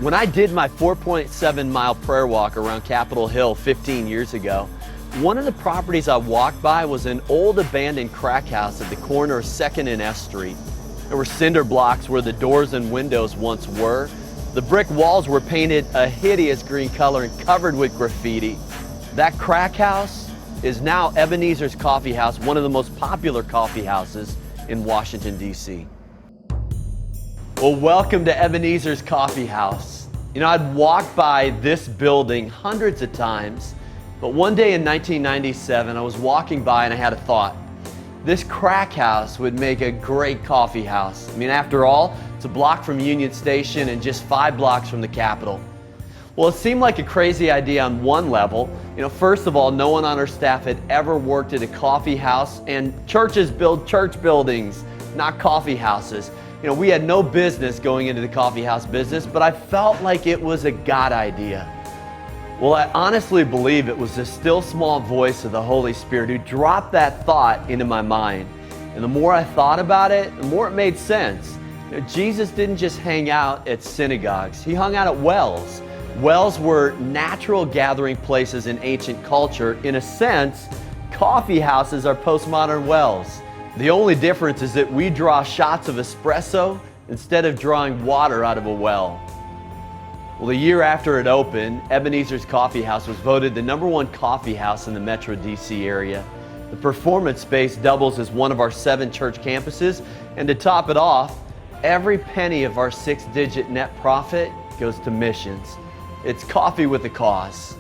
When I did my 4.7-mile prayer walk around Capitol Hill 15 years ago, one of the properties I walked by was an old abandoned crack house at the corner of 2nd and S Street. There were cinder blocks where the doors and windows once were. The brick walls were painted a hideous green color and covered with graffiti. That crack house is now Ebenezer's Coffee House, one of the most popular coffee houses in Washington, D.C. Well, welcome to Ebenezer's Coffee House. You know, I'd walked by this building hundreds of times, but one day in 1997, I was walking by and I had a thought. This crack house would make a great coffee house. I mean, after all, it's a block from Union Station and just 5 blocks from the Capitol. Well, it seemed like a crazy idea on one level. You know, first of all, no one on our staff had ever worked at a coffee house, and churches build church buildings, not coffee houses. You know, we had no business going into the coffee house business, but I felt like it was a God idea. Well, I honestly believe it was the still small voice of the Holy Spirit who dropped that thought into my mind. And the more I thought about it, the more it made sense. You know, Jesus didn't just hang out at synagogues. He hung out at wells. Wells were natural gathering places in ancient culture. In a sense, coffee houses are postmodern wells. The only difference is that we draw shots of espresso instead of drawing water out of a well. Well, the year after it opened, Ebenezer's Coffee House was voted the #1 coffee house in the Metro DC area. The performance space doubles as one of our 7 church campuses, and to top it off, every penny of our 6-digit net profit goes to missions. It's coffee with a cause.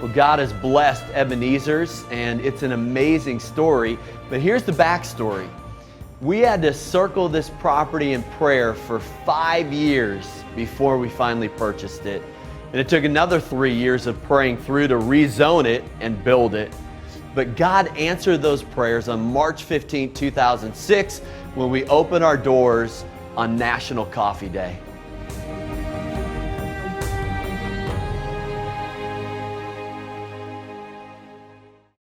Well, God has blessed Ebenezer's, and it's an amazing story, but here's the backstory. We had to circle this property in prayer for 5 years before we finally purchased it. And it took another 3 years of praying through to rezone it and build it. But God answered those prayers on March 15, 2006, when we opened our doors on National Coffee Day.